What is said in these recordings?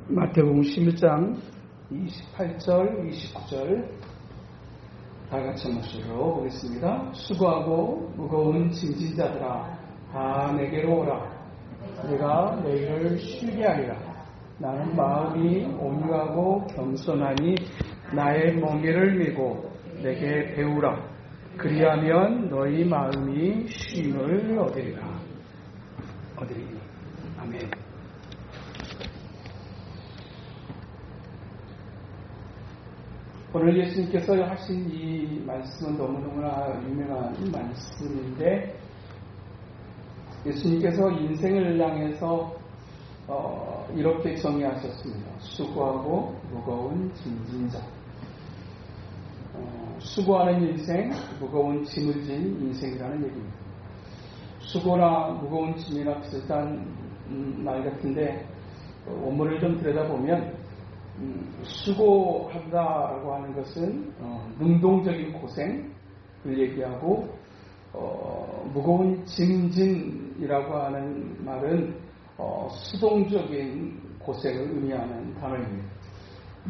마태복음 11장 28절, 29절 다 같이 목소리로 보겠습니다. 수고하고 무거운 짐진 자들아 다 내게로 오라. 내가 너희를 쉬게 하리라. 나는 마음이 온유하고 겸손하니 나의 멍에를 메고 내게 배우라. 그리하면 너희 마음이 쉼을 얻으리라. 아멘. 오늘 예수님께서 하신 이 말씀은 너무너무나 유명한 말씀인데, 예수님께서 인생을 향해서 이렇게 정의하셨습니다. 수고하고 무거운 짐진 자. 수고하는 인생, 무거운 짐을 진 인생이라는 얘기입니다. 수고나 무거운 짐이나 비슷한 말 같은데, 원문을 좀 들여다보면 수고한다라고 하는 것은 능동적인 고생을 얘기하고, 무거운 짐진이라고 하는 말은 수동적인 고생을 의미하는 단어입니다.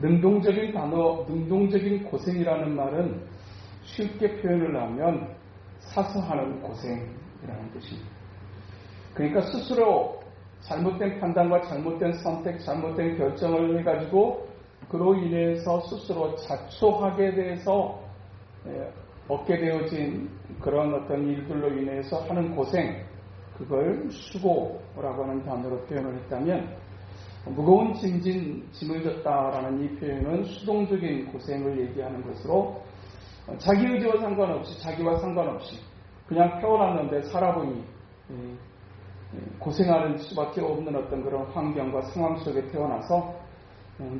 능동적인 고생이라는 말은 쉽게 표현을 하면 사서 하는 고생이라는 뜻입니다. 그러니까 스스로 잘못된 판단과 잘못된 선택, 잘못된 결정을 해가지고 그로 인해서 스스로 자초하게 돼서 얻게 되어진 그런 어떤 일들로 인해서 하는 고생, 그걸 수고라고 하는 단어로 표현을 했다면, 무거운 짐을 졌다라는 이 표현은 수동적인 고생을 얘기하는 것으로, 자기 의지와 상관없이, 자기와 상관없이 그냥 태어났는데 살아보니 고생하는 수밖에 없는 어떤 그런 환경과 상황 속에 태어나서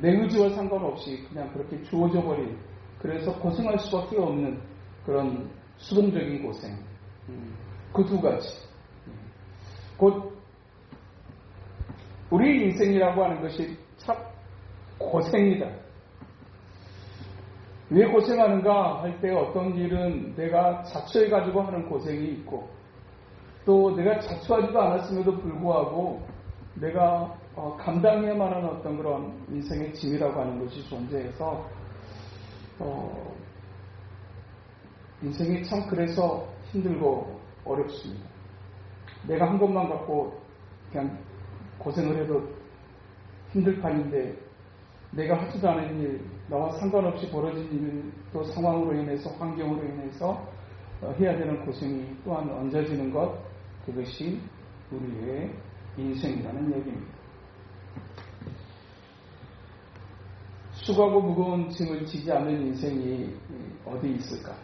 내 의지와 상관없이 그냥 그렇게 주어져 버린, 그래서 고생할 수밖에 없는 그런 수동적인 고생, 그 두 가지. 곧 우리 인생이라고 하는 것이 참 고생이다. 왜 고생하는가 할 때 어떤 일은 내가 자초해가지고 하는 고생이 있고, 또 내가 자초하지도 않았음에도 불구하고 내가 감당해야만 하는 어떤 그런 인생의 짐이라고 하는 것이 존재해서, 인생이 참 그래서 힘들고 어렵습니다. 내가 한 것만 갖고 그냥 고생을 해도 힘들 판인데, 내가 하지도 않은 일, 나와 상관없이 벌어진 일, 또 상황으로 인해서, 환경으로 인해서 해야 되는 고생이 또한 얹어지는 것, 그것이 우리의 인생이라는 얘기입니다. 수고하고 무거운 짐을 지지 않는 인생이 어디 있을까?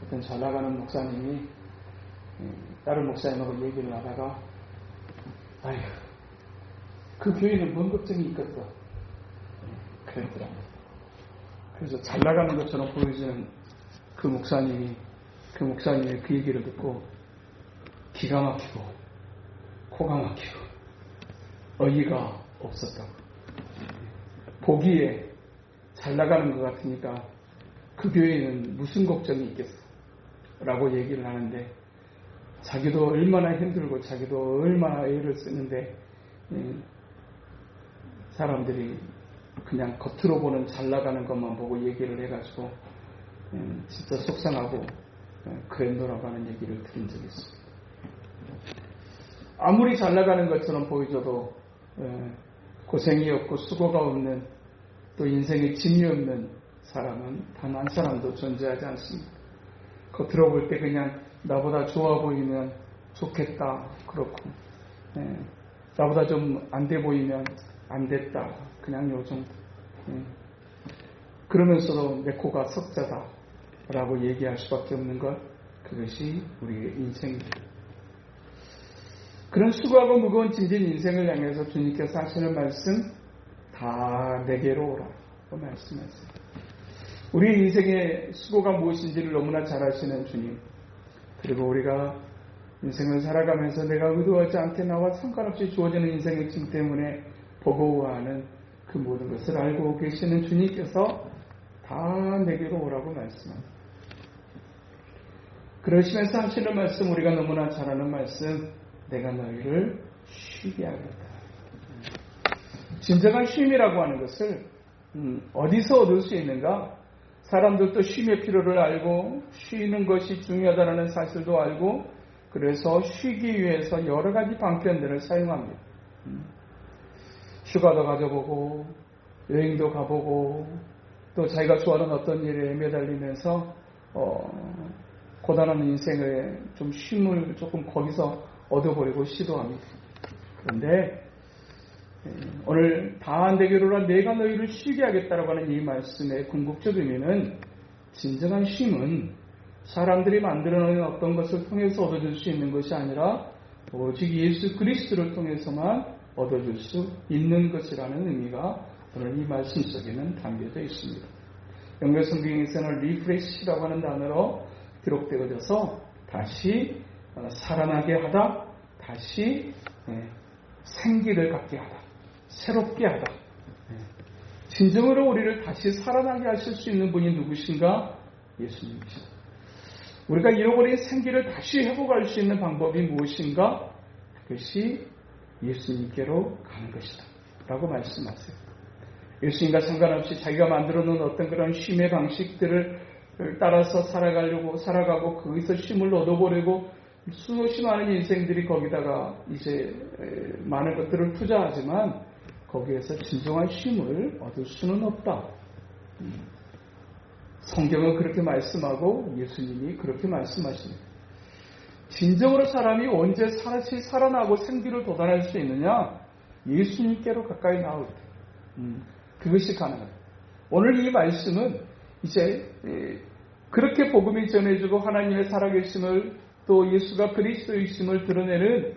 어떤 잘 나가는 목사님이 다른 목사님하고 얘기를 하다가, 아이고, 그 교회는 뭔 걱정이 있겠다, 그랬더랍니다. 그래서 잘 나가는 것처럼 보여지는 그 목사님의 그 얘기를 듣고 기가 막히고 코가 막히고 어이가 없었다고. 보기에 잘 나가는 것 같으니까 그 교회에는 무슨 걱정이 있겠어 라고 얘기를 하는데, 자기도 얼마나 힘들고 자기도 얼마나 애를 쓰는데 사람들이 그냥 겉으로 보는 잘 나가는 것만 보고 얘기를 해가지고 진짜 속상하고 그랬노라고 하는 얘기를 들은 적이 있습니다. 아무리 잘 나가는 것처럼 보여줘도 고생이 없고 수고가 없는, 또 인생에 짐이 없는 사람은 단 한 사람도 존재하지 않습니다. 겉으로 볼 때 그냥 나보다 좋아 보이면 좋겠다, 그렇고 나보다 좀 안 돼 보이면 안 됐다, 그냥 요 정도. 그러면서도 내 코가 석자다 라고 얘기할 수밖에 없는 것, 그것이 우리의 인생입니다. 그런 수고하고 무거운 짐진 인생을 향해서 주님께서 하시는 말씀, 다 내게로 오라 고 말씀하세요. 우리 인생의 수고가 무엇인지를 너무나 잘 아시는 주님, 그리고 우리가 인생을 살아가면서 내가 의도하지 않게 나와 상관없이 주어지는 인생의 짐 때문에 버거워하는 그 모든 것을 알고 계시는 주님께서 다 내게로 오라고 말씀합니다. 그러시면서 하시는 말씀, 우리가 너무나 잘 아는 말씀, 내가 너희를 쉬게 하겠다. 진정한 쉼이라고 하는 것을 어디서 얻을 수 있는가? 사람들도 쉼의 필요를 알고 쉬는 것이 중요하다는 사실도 알고 그래서 쉬기 위해서 여러 가지 방편들을 사용합니다. 휴가도 가져보고 여행도 가보고 또 자기가 좋아하는 어떤 일에 매달리면서 고단한 인생에 좀 쉼을 조금 거기서 얻어보려고 시도합니다. 그런데 오늘 다한대교로라 내가 너희를 쉬게 하겠다라고 하는 이 말씀의 궁극적 의미는 진정한 쉼은 사람들이 만들어놓은 어떤 것을 통해서 얻어줄 수 있는 것이 아니라 오직 예수 그리스도를 통해서만 얻어줄 수 있는 것이라는 의미가 오늘 이 말씀 속에는 담겨져 있습니다. 영어 성경에서는 리프레시라고 하는 단어로 기록되어져서 다시 살아나게 하다, 다시 생기를 갖게 하다, 새롭게 하다. 진정으로 우리를 다시 살아나게 하실 수 있는 분이 누구신가? 예수님이시다. 우리가 잃어버린 생기를 다시 회복할 수 있는 방법이 무엇인가? 그것이 예수님께로 가는 것이다 라고 말씀하세요. 예수님과 상관없이 자기가 만들어 놓은 어떤 그런 쉼의 방식들을 따라서 살아가고 거기서 쉼을 얻어보려고 수없이 많은 인생들이 거기다가 이제 많은 것들을 투자하지만 거기에서 진정한 쉼을 얻을 수는 없다. 성경은 그렇게 말씀하고 예수님이 그렇게 말씀하십니다. 진정으로 사람이 언제 다시 살아나고 생기를 돋아낼 수 있느냐? 예수님께로 가까이 나올 때. 그것이 가능합니다. 오늘 이 말씀은 이제 그렇게 복음이 전해지고 하나님의 살아계심을 또 예수가 그리스도이심을 드러내는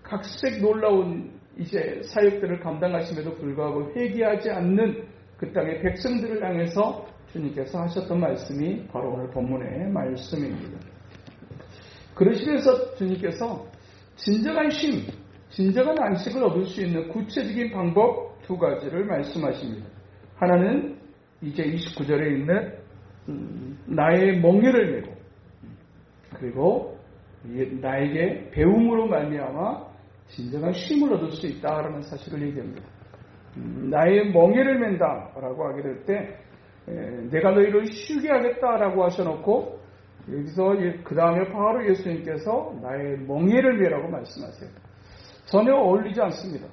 각색 놀라운 이제 사역들을 감당하심에도 불구하고 회개하지 않는 그 땅의 백성들을 향해서 주님께서 하셨던 말씀이 바로 오늘 본문의 말씀입니다. 그러시면서 주님께서 진정한 쉼, 진정한 안식을 얻을 수 있는 구체적인 방법 두 가지를 말씀하십니다. 하나는 이제 29절에 있는 나의 멍에를 메고 그리고 나에게 배움으로 말미암아 진정한 쉼을 얻을 수 있다라는 사실을 얘기합니다. 나의 멍에를 맨다라고 하게 될 때 내가 너희를 쉬게 하겠다라고 하셔놓고 여기서 그 다음에 바로 예수님께서 나의 멍에를 메라고 말씀하세요. 전혀 어울리지 않습니다.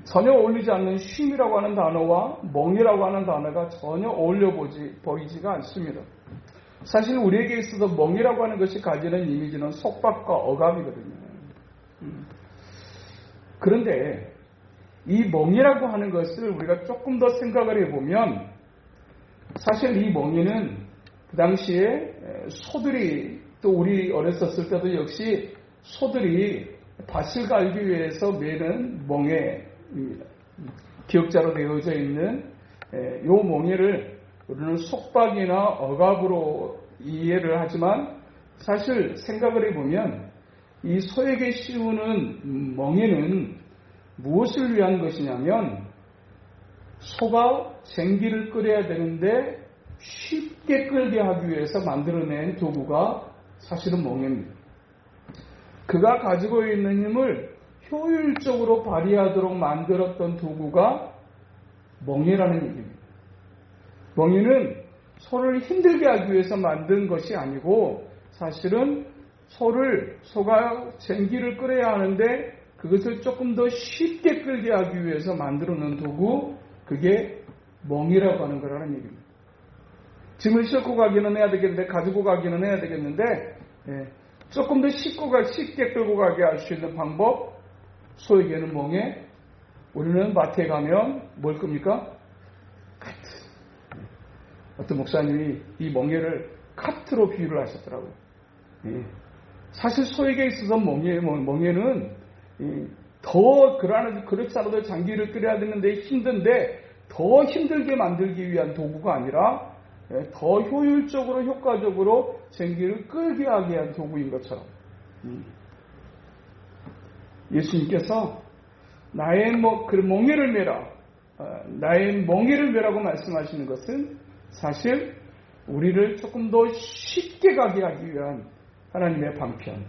전혀 어울리지 않는 쉼이라고 하는 단어와 멍이라고 하는 단어가 전혀 어울려 보이지가 않습니다. 사실 우리에게 있어서 멍이라고 하는 것이 가지는 이미지는 속박과 억압이거든요. 그런데 이 멍이라고 하는 것을 우리가 조금 더 생각을 해보면 사실 이 멍이는 그 당시에 소들이 또 우리 어렸었을 때도 역시 소들이 밭을 갈기 위해서 매는 멍에입니다. 기역자로 되어져 있는 요 멍에를 우리는 속박이나 억압으로 이해를 하지만 사실 생각을 해보면 이 소에게 씌우는 멍에는 무엇을 위한 것이냐면 소가 쟁기를 끓여야 되는데 쉽게 끓게 하기 위해서 만들어낸 도구가 사실은 멍에입니다. 그가 가지고 있는 힘을 효율적으로 발휘하도록 만들었던 도구가 멍에라는 얘기입니다. 멍에는 소를 힘들게 하기 위해서 만든 것이 아니고 사실은 소가 쟁기를 끓여야 하는데 그것을 조금 더 쉽게 끓게 하기 위해서 만들어 놓은 도구, 그게 멍이라고 하는 거라는 얘기입니다. 짐을 싣고 가기는 해야 되겠는데, 가지고 가기는 해야 되겠는데, 조금 더 쉽게 끌고 가게 할 수 있는 방법, 소에게는 멍에, 우리는 마트에 가면 뭘 겁니까? 카트. 어떤 목사님이 이 멍에를 카트로 비유를 하셨더라고요. 사실 소에게 있어서 멍에는 더 그렇지 않아도 장기를 끓여야 되는데 힘든데 더 힘들게 만들기 위한 도구가 아니라 더 효율적으로 효과적으로 장기를 끓게 하게 한 도구인 것처럼 예수님께서 나의 멍에를 메라, 나의 멍에를 메라고 말씀하시는 것은 사실 우리를 조금 더 쉽게 가게 하기 위한 하나님의 방편.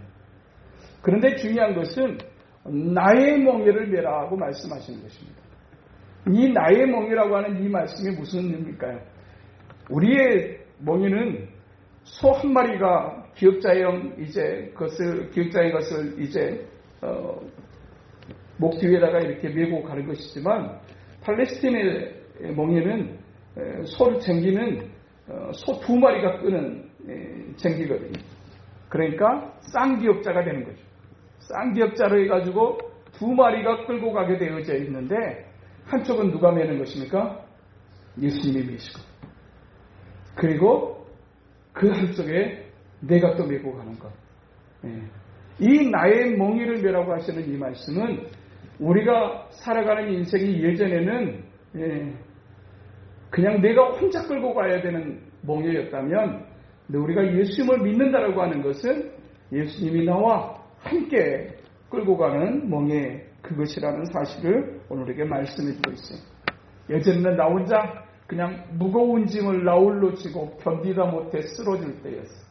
그런데 중요한 것은 나의 멍에를 메라고 말씀하시는 것입니다. 이 나의 멍에라고 하는 이 말씀이 무슨 의미일까요? 우리의 멍에는 소 한 마리가 기역자의 것을 이제 목 뒤에다가 이렇게 메고 가는 것이지만, 팔레스틴의 멍에는 소를 쟁기는 소 두 마리가 끄는 쟁기거든요. 그러니까 쌍기역자가 되는 거죠. 쌍기역자로 해가지고 두 마리가 끌고 가게 되어져 있는데, 한쪽은 누가 매는 것입니까? 예수님이 매시고, 그리고 그 한쪽에 내가 또 메고 가는 것. 이 나의 멍에를 메라고 하시는 이 말씀은, 우리가 살아가는 인생이 예전에는 그냥 내가 혼자 끌고 가야 되는 멍에였다면, 우리가 예수님을 믿는다라고 하는 것은 예수님이 나와 함께 끌고 가는 멍에, 그것이라는 사실을 오늘에게 말씀해 주고 있어요. 예전에는 나 혼자 그냥 무거운 짐을 나홀로 지고 견디다 못해 쓰러질 때였어요.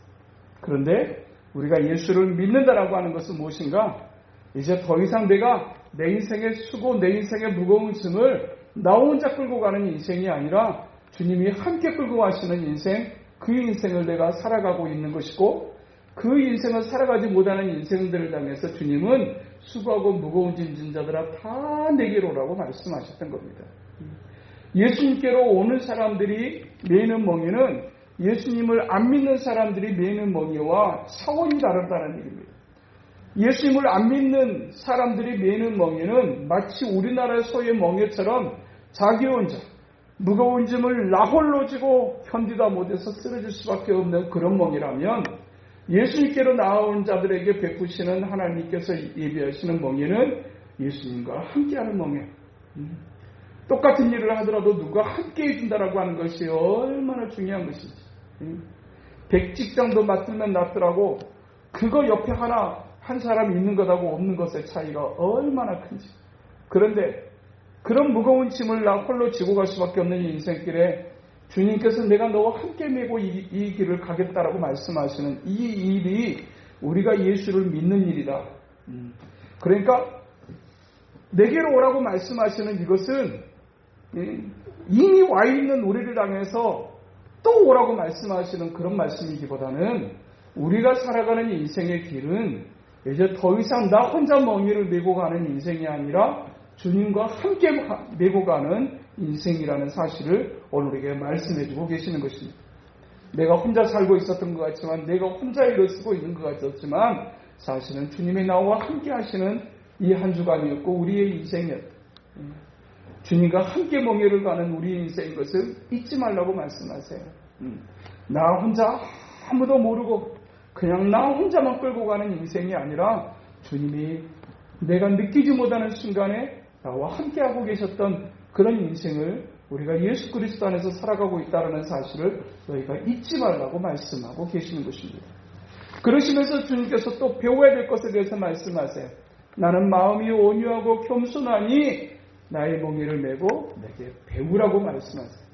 그런데 우리가 예수를 믿는다라고 하는 것은 무엇인가? 이제 더 이상 내가 내 인생의 수고, 내 인생의 무거운 짐을 나 혼자 끌고 가는 인생이 아니라 주님이 함께 끌고 가시는 인생, 그 인생을 내가 살아가고 있는 것이고, 그 인생을 살아가지 못하는 인생들을 향해서 주님은 수고하고 무거운 짐 진 자들아 다 내게로 오라고 말씀하셨던 겁니다. 예수님께로 오는 사람들이 매는 멍에는 예수님을 안 믿는 사람들이 매는 멍에와 차원이 다르다는 얘기입니다. 예수님을 안 믿는 사람들이 매는 멍에는 마치 우리나라 소의 멍에처럼 자기 혼자 무거운 짐을 나홀로 지고 견디다 못해서 쓰러질 수밖에 없는 그런 멍이라면, 예수님께로 나온 자들에게 베푸시는 하나님께서 예비하시는 멍에는 예수님과 함께하는 멍에, 똑같은 일을 하더라도 누가 함께 해준다라고 하는 것이 얼마나 중요한 것인지. 백직장도 맡으면 낫더라고 그거 옆에 한 사람이 있는 것하고 없는 것의 차이가 얼마나 큰지. 그런데 그런 무거운 짐을 나 홀로 지고 갈 수밖에 없는 이 인생길에 주님께서 내가 너와 함께 메고 이 길을 가겠다라고 말씀하시는 이 일이 우리가 예수를 믿는 일이다. 그러니까 내게로 오라고 말씀하시는 이것은 이미 와 있는 우리를 향해서 또 오라고 말씀하시는 그런 말씀이기보다는, 우리가 살아가는 인생의 길은 이제 더 이상 나 혼자 멍에를 메고 가는 인생이 아니라 주님과 함께 메고 가는 인생이라는 사실을 오늘에게 말씀해 주고 계시는 것입니다. 내가 혼자 살고 있었던 것 같지만, 내가 혼자 일을 쓰고 있는 것 같았지만, 사실은 주님이 나와 함께 하시는 이 한 주간이었고 우리의 인생이었다. 주님과 함께 멍에를 가는 우리의 인생인 것을 잊지 말라고 말씀하세요. 나 혼자 아무도 모르고 그냥 나 혼자만 끌고 가는 인생이 아니라, 주님이 내가 느끼지 못하는 순간에 나와 함께하고 계셨던 그런 인생을 우리가 예수 그리스도 안에서 살아가고 있다는 사실을 너희가 잊지 말라고 말씀하고 계시는 것입니다. 그러시면서 주님께서 또 배워야 될 것에 대해서 말씀하세요. 나는 마음이 온유하고 겸손하니 나의 멍에를 메고 내게 배우라고 말씀하세요.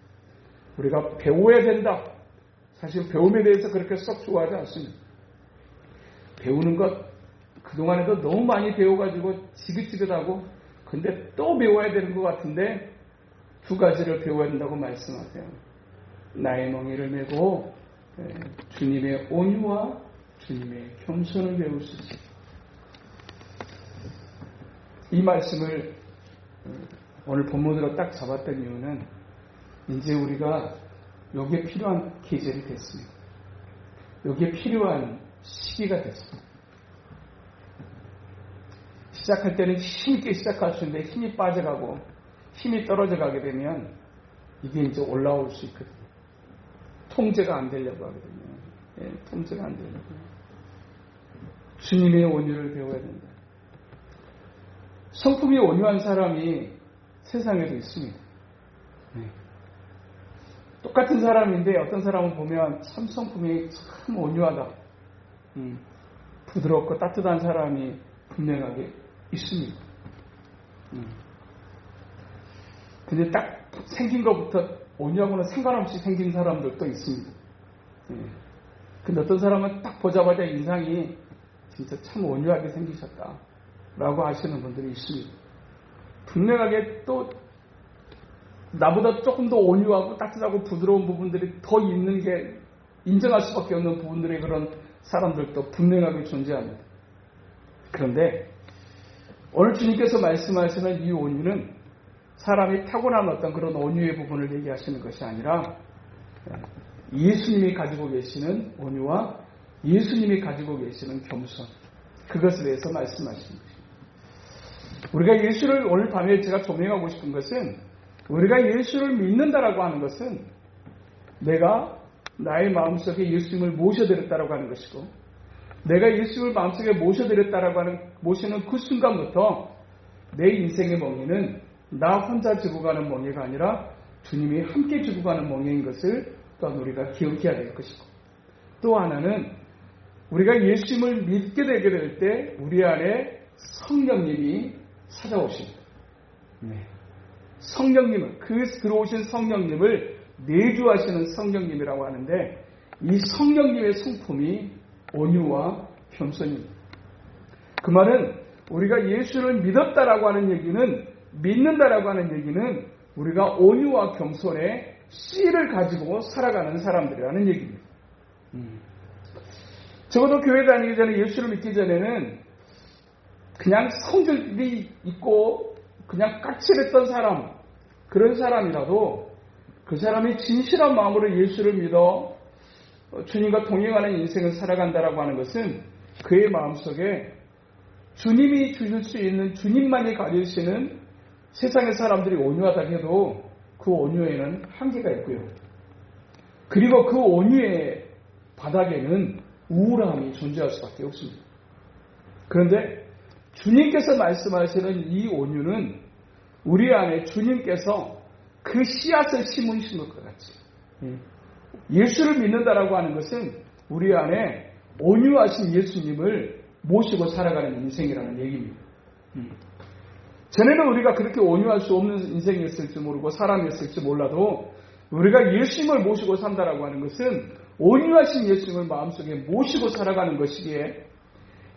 우리가 배워야 된다. 사실 배움에 대해서 그렇게 썩 좋아하지 않습니다. 배우는 것 그동안에도 너무 많이 배워가지고 지긋지긋하고, 근데 또 배워야 되는 것 같은데 두 가지를 배워야 된다고 말씀하세요. 나의 멍에를 메고 주님의 온유와 주님의 겸손을 배울 수 있어요. 이 말씀을 오늘 본문으로 딱 잡았던 이유는, 이제 우리가 여기에 필요한 계절이 됐습니다. 여기에 필요한 시기가 됐습니다. 시작할 때는 힘있게 시작할 수 있는데 힘이 빠져가고 힘이 떨어져 가게 되면 이게 이제 올라올 수 있거든요. 통제가 안 되려고 하거든요. 통제가 안 되려고. 주님의 온유를 배워야 된다. 성품이 온유한 사람이 세상에도 있습니다. 똑같은 사람인데 어떤 사람은 보면 참 성품이 참 온유하다. 부드럽고 따뜻한 사람이 분명하게 있습니다. 근데 딱 생긴 것부터 온유하고는 상관없이 생긴 사람들도 있습니다. 근데 어떤 사람은 딱 보자마자 인상이 진짜 참 온유하게 생기셨다. 라고 하시는 분들이 있습니다. 분명하게 또 나보다 조금 더 온유하고 따뜻하고 부드러운 부분들이 더 있는 게 인정할 수밖에 없는 부분들의 그런 사람들도 분명하게 존재합니다. 그런데 오늘 주님께서 말씀하시는 이 온유는 사람이 타고난 어떤 그런 온유의 부분을 얘기하시는 것이 아니라 예수님이 가지고 계시는 온유와 예수님이 가지고 계시는 겸손, 그것에 대해서 말씀하시는 것입니다. 우리가 예수를 오늘 밤에 제가 조명하고 싶은 것은, 우리가 예수를 믿는다라고 하는 것은 내가 나의 마음속에 예수님을 모셔드렸다라고 하는 것이고, 내가 예수를 마음속에 모셔드렸다라고 하는, 모시는 그 순간부터 내 인생의 멍에는 나 혼자 지고 가는 멍에가 아니라 주님이 함께 지고 가는 멍에인 것을 또한 우리가 기억해야 될 것이고, 또 하나는 우리가 예수님을 믿게 되게 될 때 우리 안에 성령님이 찾아오십니다. 성령님은, 그 들어오신 성령님을 내주하시는 성령님이라고 하는데, 이 성령님의 성품이 온유와 겸손입니다. 그 말은 우리가 예수를 믿었다라고 하는 얘기는, 믿는다라고 하는 얘기는 우리가 온유와 겸손의 씨를 가지고 살아가는 사람들이라는 얘기입니다. 적어도 교회 다니기 전에, 예수를 믿기 전에는 그냥 성질이 있고 그냥 까칠했던 사람, 그런 사람이라도 그 사람이 진실한 마음으로 예수를 믿어 주님과 동행하는 인생을 살아간다라고 하는 것은 그의 마음속에 주님이 주실 수 있는, 주님만이 가지시는 세상의 사람들이 온유하다 해도 그 온유에는 한계가 있고요. 그리고 그 온유의 바닥에는 우울함이 존재할 수밖에 없습니다. 그런데 주님께서 말씀하시는 이 온유는 우리 안에 주님께서 그 씨앗을 심으신 것 같이, 예수를 믿는다라고 하는 것은 우리 안에 온유하신 예수님을 모시고 살아가는 인생이라는 얘기입니다. 전에는 우리가 그렇게 온유할 수 없는 인생이었을지 모르고 사람이었을지 몰라도, 우리가 예수님을 모시고 산다라고 하는 것은 온유하신 예수님을 마음속에 모시고 살아가는 것이기에,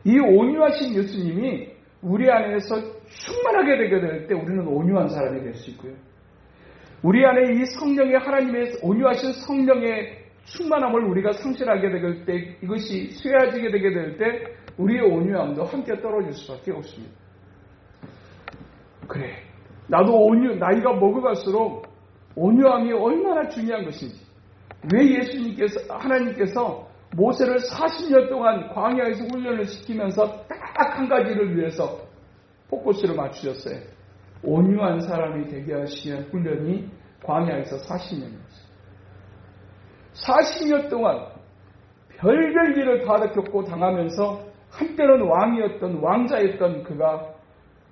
이 온유하신 예수님이 우리 안에서 충만하게 되게 될 때 우리는 온유한 사람이 될 수 있고요. 우리 안에 이 성령의, 하나님의 온유하신 성령의 충만함을 우리가 상실하게 될 때, 이것이 쇠해지게 되게 될 때 우리의 온유함도 함께 떨어질 수밖에 없습니다. 그래, 나도 나이가 먹어갈수록 온유함이 얼마나 중요한 것인지, 왜 예수님께서, 하나님께서 모세를 40년 동안 광야에서 훈련을 시키면서 딱 한 가지를 위해서 포커스를 맞추셨어요. 온유한 사람이 되게 하시기 위한 훈련이 광야에서 40년이었어요. 40년 동안 별별 일을 다 겪고 당하면서 한때는 왕이었던, 왕자였던 그가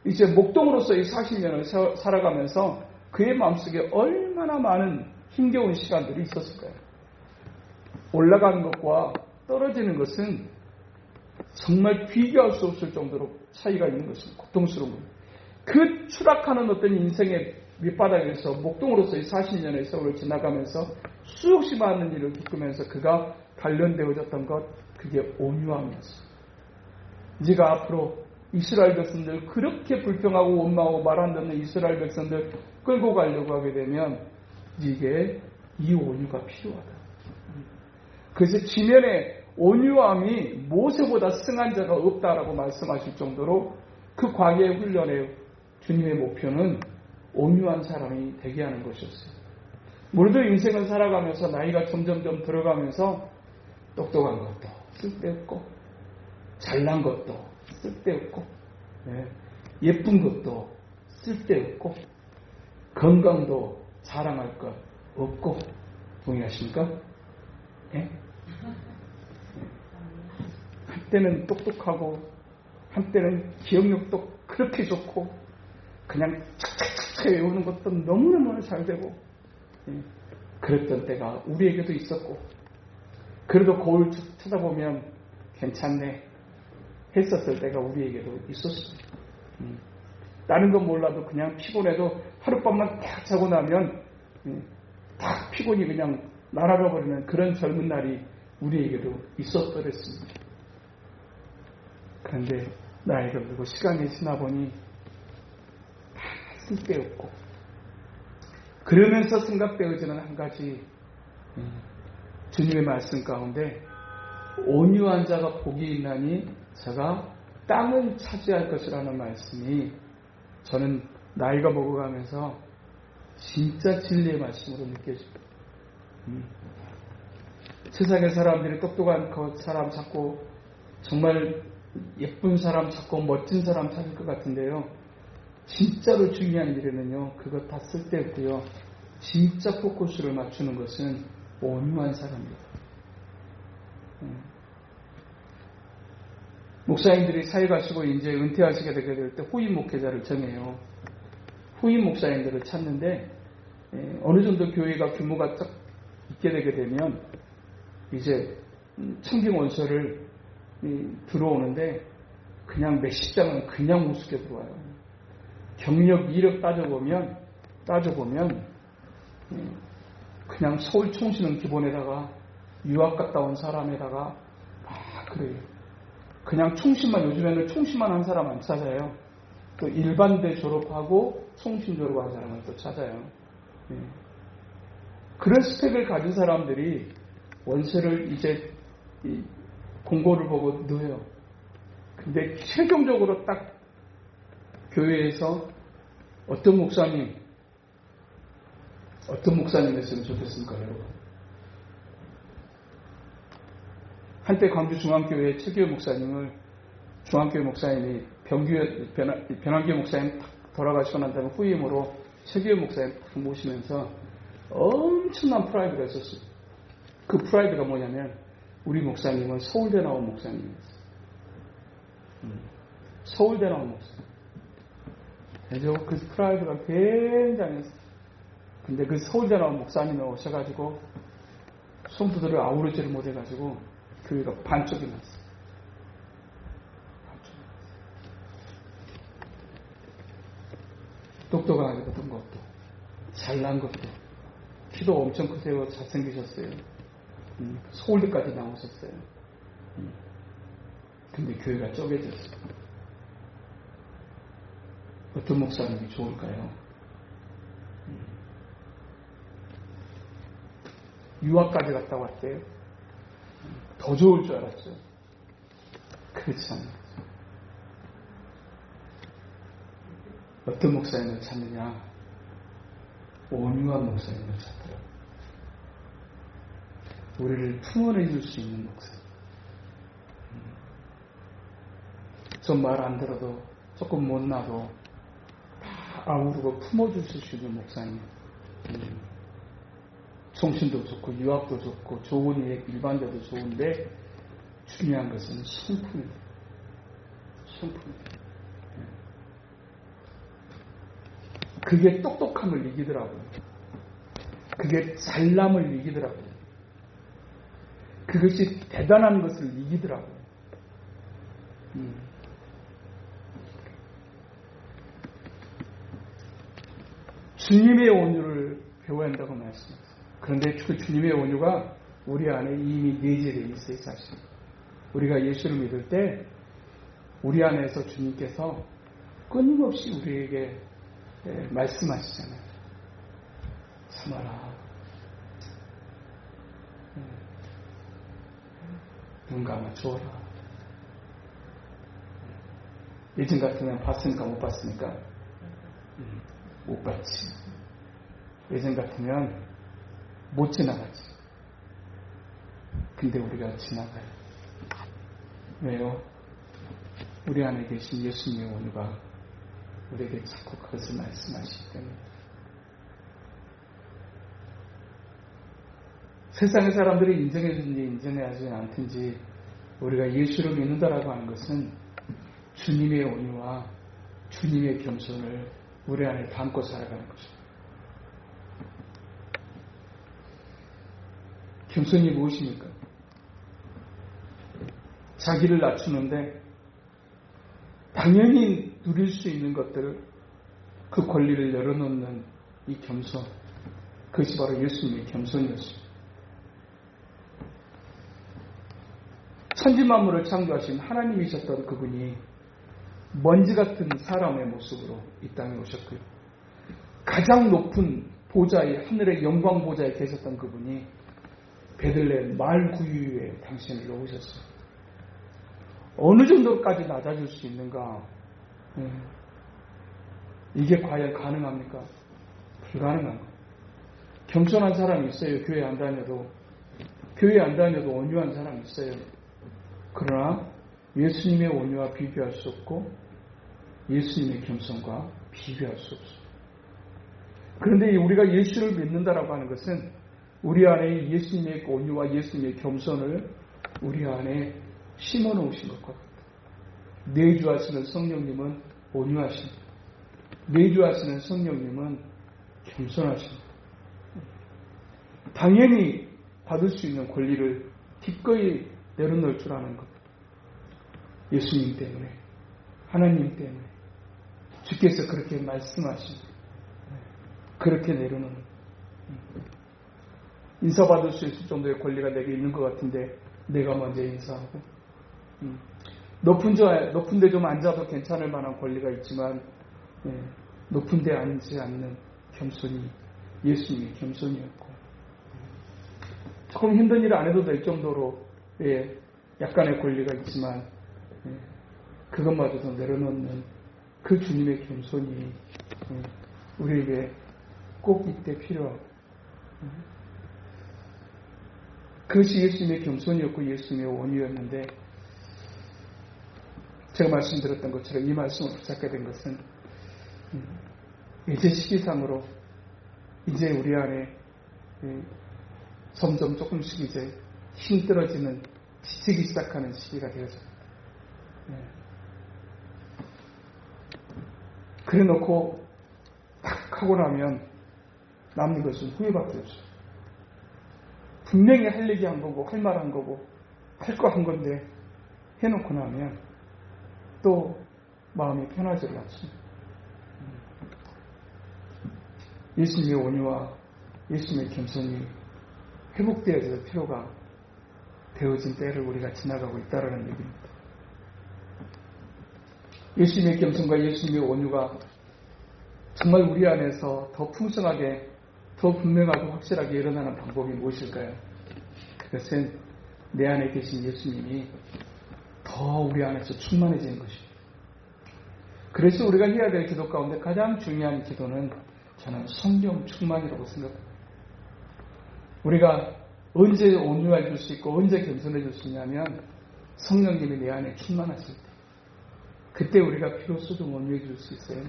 이제 목동으로서의 40년을 살아가면서 그의 마음속에 얼마나 많은 힘겨운 시간들이 있었을 거예요. 올라가는 것과 떨어지는 것은 정말 비교할 수 없을 정도로 차이가 있는 것입니다. 고통스러운 겁니다. 그 추락하는 어떤 인생의 밑바닥에서 목동으로서의 40년의 세월을 지나가면서 수없이 많은 일을 겪으면서 그가 단련되어졌던 것, 그게 온유함이었어요. 네가 앞으로 이스라엘 백성들, 그렇게 불평하고 원망하고 말 안 듣는 이스라엘 백성들 끌고 가려고 하게 되면 이게 이 온유가 필요하다. 그래서 지면에 온유함이 모세보다 승한 자가 없다라고 말씀하실 정도로 그 광야의 훈련의 주님의 목표는 온유한 사람이 되게 하는 것이었어요. 우리도 인생을 살아가면서 나이가 점점점 들어가면서 똑똑한 것도 쓸데없고, 잘난 것도 쓸데없고, 예쁜 것도 쓸데없고, 건강도 자랑할 것 없고, 동의하십니까? 예? 한때는 똑똑하고, 한때는 기억력도 그렇게 좋고, 그냥 착착착 외우는 것도 너무너무 잘 되고, 그랬던 때가 우리에게도 있었고, 그래도 거울 쳐다보면 괜찮네 했었을 때가 우리에게도 있었습니다. 다른 건 몰라도 그냥 피곤해도 하룻밤만 딱 자고 나면 딱 피곤이 그냥 날아가 버리는 그런 젊은 날이 우리에게도 있었더랬습니다. 그런데 나이가 들고 시간이 지나 보니 다 쓸데없고, 그러면서 생각되어지는 한 가지, 주님의 말씀 가운데 온유한 자가 복이 있나니 저가 땅을 차지할 것이라는 말씀이 저는 나이가 먹어가면서 진짜 진리의 말씀으로 느껴집니다. 세상의 사람들이 똑똑한 사람 찾고 정말 예쁜 사람 찾고 멋진 사람 찾을 것 같은데요, 진짜로 중요한 일에는요 그것 다 쓸데없고요, 진짜 포커스를 맞추는 것은 온유한 사람입니다. 목사님들이 사회 가시고 이제 은퇴하시게 되게 될 때 후임 목회자를 정해요. 후임 목사님들을 찾는데 어느 정도 교회가 규모가 딱 있게 되게 되면 이제 청빙 원서를 들어오는데 그냥 몇십 장은 그냥 우습게 들어와요. 경력, 이력 따져보면 그냥 서울 총신은 기본에다가 유학 갔다 온 사람에다가 그래요. 그냥 총신만, 요즘에는 총신만 한 사람 안 찾아요. 또 일반대 졸업하고 총신 졸업한 사람을 또 찾아요. 그런 스펙을 가진 사람들이 원서를 이제 공고를 보고 넣어요. 근데 최종적으로 딱 교회에서 어떤 목사님이었으면 좋겠습니까, 여러분? 한때 광주 중앙교회 최규호 목사님을, 중앙교회 목사님이 변환교회 목사님 돌아가시고 난 다음에 후임으로 최규호 목사님 모시면서 엄청난 프라이드가 있었어요. 그 프라이드가 뭐냐면 우리 목사님은 서울대 나온 목사님이었어요. 서울대 나온 목사님. 그래서 그 프라이드가 굉장했어요. 근데 그 서울대 나온 목사님이 오셔가지고 성도들을 아우르지를 못해가지고 교회가 반쪽이 났어요. 똑똑하게 어떤 것도, 잘난 것도, 키도 엄청 크세요. 잘생기셨어요. 서울대까지 나오셨어요. 근데 교회가 쪼개졌어요. 어떤 목사님이 좋을까요? 유학까지 갔다 왔대요. 더 좋을 줄 알았죠. 그렇지 않아요. 어떤 목사님을 찾느냐? 온유한 목사님을 찾더라고요. 우리를 품어내줄 수 있는 목사님. 좀 말 안 들어도, 조금 못나도 다 아우르고 품어줄 수 있는 목사님. 총신도 좋고 유학도 좋고 좋은 일반대도 좋은데 중요한 것은 성품입니다. 성품입니다. 그게 똑똑함을 이기더라고요. 그게 잘남을 이기더라고요. 그것이 대단한 것을 이기더라고요. 주님의 온유를 배워야 한다고 말씀했어요. 그런데 그 주님의 온유가 우리 안에 이미 내재되어 있어요, 사실. 우리가 예수를 믿을 때 우리 안에서 주님께서 끊임없이 우리에게 말씀하시잖아요. 참아라. 눈 감아 주어라. 예전 같으면 봤으니까 못 봤으니까 못 봤지. 예전 같으면 못 지나가지. 근데 우리가 지나가요. 왜요? 우리 안에 계신 예수님의 온유가 우리에게 자꾸 그것을 말씀하시기 때문에. 세상의 사람들이 인정해주든지 인정하지 않든지 우리가 예수를 믿는다라고 하는 것은 주님의 온유와 주님의 겸손을 우리 안에 담고 살아가는 것입니다. 겸손이 무엇입니까? 자기를 낮추는데 당연히 누릴 수 있는 것들을, 그 권리를 열어놓는 이 겸손, 그것이 바로 예수님의 겸손이었습니다. 천지만물을 창조하신 하나님이셨던 그분이 먼지 같은 사람의 모습으로 이 땅에 오셨고요. 가장 높은 보좌에, 하늘의 영광 보좌에 계셨던 그분이 베들레헴 마을 구유에 당신을 놓으셨어요. 어느 정도까지 낮아질 수 있는가? 이게 과연 가능합니까? 불가능한 거예요. 겸손한 사람이 있어요. 교회 안 다녀도 온유한 사람이 있어요. 그러나 예수님의 온유와 비교할 수 없고 예수님의 겸손과 비교할 수 없어요. 그런데 우리가 예수를 믿는다라고 하는 것은 우리 안에 예수님의 온유와 예수님의 겸손을 우리 안에 심어 놓으신 것 같아요. 내주하시는 성령님은 온유하십니다. 내주하시는 성령님은 겸손하십니다. 당연히 받을 수 있는 권리를 기꺼이 내려놓을 줄 아는 것. 예수님 때문에, 하나님 때문에 주께서 그렇게 말씀하신, 그렇게 내려놓는, 인사받을 수 있을 정도의 권리가 내게 있는 것 같은데 내가 먼저 인사하고, 높은 데 좀 앉아도 괜찮을 만한 권리가 있지만 높은 데 앉지 않는 겸손이 예수님의 겸손이었고, 조금 힘든 일을 안 해도 될 정도로 약간의 권리가 있지만 그것마저도 내려놓는 그 주님의 겸손이 우리에게 꼭 이때 필요하고, 그것이 예수님의 겸손이었고 예수님의 온유였는데, 제가 말씀드렸던 것처럼 이 말씀을 붙잡게 된 것은 이제 시기상으로 이제 우리 안에 점점 조금씩 이제 힘 떨어지는, 지치기 시작하는 시기가 되어집니다. 그래 놓고 딱 하고 나면 남는 것은 후회밖에 없어요. 분명히 할 얘기 한 거고 할 말 한 거고 할 거 한 건데 해놓고 나면 또 마음이 편하지를 않습니다. 예수님의 온유와 예수님의 겸손이 회복되어질 필요가 되어진 때를 우리가 지나가고 있다는 얘기입니다. 예수님의 겸손과 예수님의 온유가 정말 우리 안에서 더 풍성하게, 더 분명하고 확실하게 일어나는 방법이 무엇일까요? 그것은 내 안에 계신 예수님이 더 우리 안에서 충만해지는 것입니다. 그래서 우리가 해야 될 기도 가운데 가장 중요한 기도는 저는 성령 충만이라고 생각합니다. 우리가 언제 온유해질 수 있고 언제 겸손해질 수 있냐면 성령님이 내 안에 충만하실 때, 그때 우리가 비로소 좀 온유해질 수 있어요.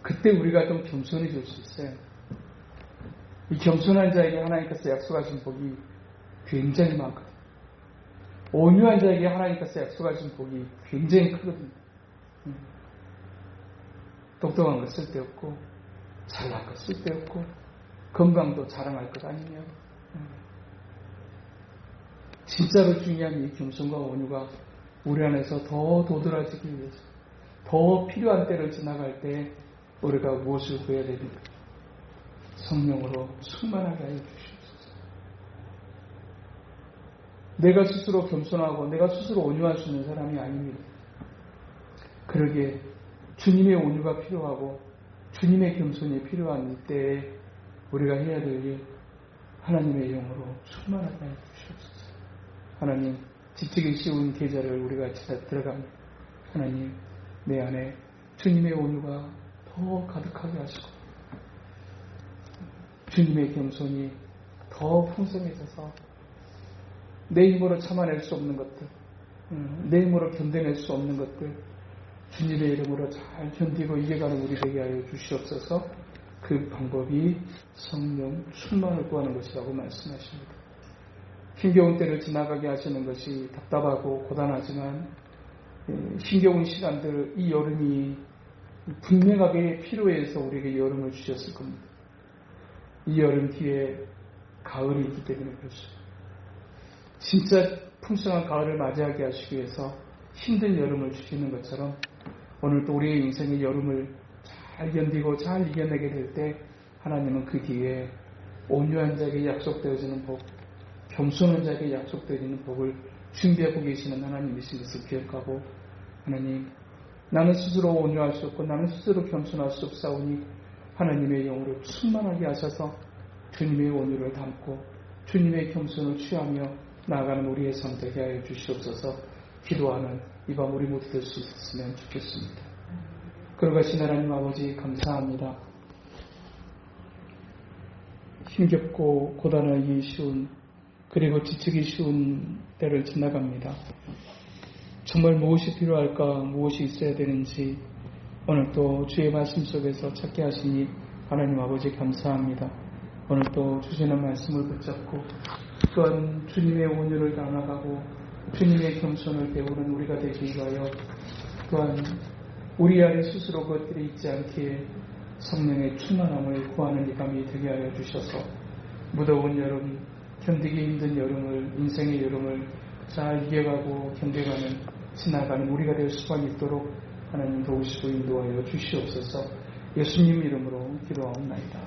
그때 우리가 좀 겸손해질 수 있어요. 이 겸손한 자에게 하나님께서 약속하신 복이 굉장히 많거든요. 온유한 자에게 하나님께서 약속하신 복이 굉장히 크거든요. 똑똑한 거 쓸데없고 잘난 거 쓸데없고 건강도 자랑할 것 아니며, 진짜로 중요한 이 겸손과 온유가 우리 안에서 더 도드라지기 위해서, 더 필요한 때를 지나갈 때 우리가 무엇을 구해야 됩니까? 성령으로 충만하게 하여 주시옵소서. 내가 스스로 겸손하고 내가 스스로 온유할 수 있는 사람이 아닙니다. 그러기에 주님의 온유가 필요하고 주님의 겸손이 필요한 이때에 우리가 해야 될 일, 하나님의 영으로 충만하게 하여 주시옵소서. 하나님, 지치기 쉬운 계절을 우리가 들어갑니다. 하나님, 내 안에 주님의 온유가 더 가득하게 하시고 주님의 겸손이 더 풍성해져서 내 힘으로 참아낼 수 없는 것들, 내 힘으로 견뎌낼 수 없는 것들 주님의 이름으로 잘 견디고 이겨가는 우리 되게 하여 주시옵소서. 그 방법이 성령 충만을 구하는 것이라고 말씀하십니다. 힘겨운 때를 지나가게 하시는 것이 답답하고 고단하지만 힘겨운 시간들, 이 여름이 분명하게 필요해서 우리에게 여름을 주셨을 겁니다. 이 여름 뒤에 가을이 있기 때문에 그렇습니다. 진짜 풍성한 가을을 맞이하게 하시기 위해서 힘든 여름을 주시는 것처럼 오늘도 우리의 인생의 여름을 잘 견디고 잘 이겨내게 될 때 하나님은 그 뒤에 온유한 자에게 약속되어지는 복, 겸손한 자에게 약속되어지는 복을 준비하고 계시는 하나님이신 것을 기억하고 하나님, 나는 스스로 온유할 수 없고 나는 스스로 겸손할 수 없사오니 하나님의 영으로 충만하게 하셔서 주님의 온유를 담고 주님의 겸손을 취하며 나아가는 우리의 삶 되게 하여 주시옵소서. 기도하는 이 밤 우리 모두 될 수 있었으면 좋겠습니다. 그러가신 하나님 아버지 감사합니다. 힘겹고 고단하기 쉬운 그리고 지치기 쉬운 때를 지나갑니다. 정말 무엇이 필요할까, 무엇이 있어야 되는지 오늘 또 주의 말씀 속에서 찾게 하시니 하나님 아버지 감사합니다. 오늘 또 주시는 말씀을 붙잡고 또한 주님의 온유를 나아가고 주님의 겸손을 배우는 우리가 되기 위하여 또한 우리 안에 스스로 것들이 있지 않기에 성령의 충만함을 구하는 이 밤이 되게 하여 주셔서 무더운 여름, 견디기 힘든 여름을, 인생의 여름을 잘 이겨가고 견뎌가는 지나가는 우리가 될 수만 있도록 하나님 도우시고 인도하여 주시옵소서. 예수님 이름으로 기도하옵나이다.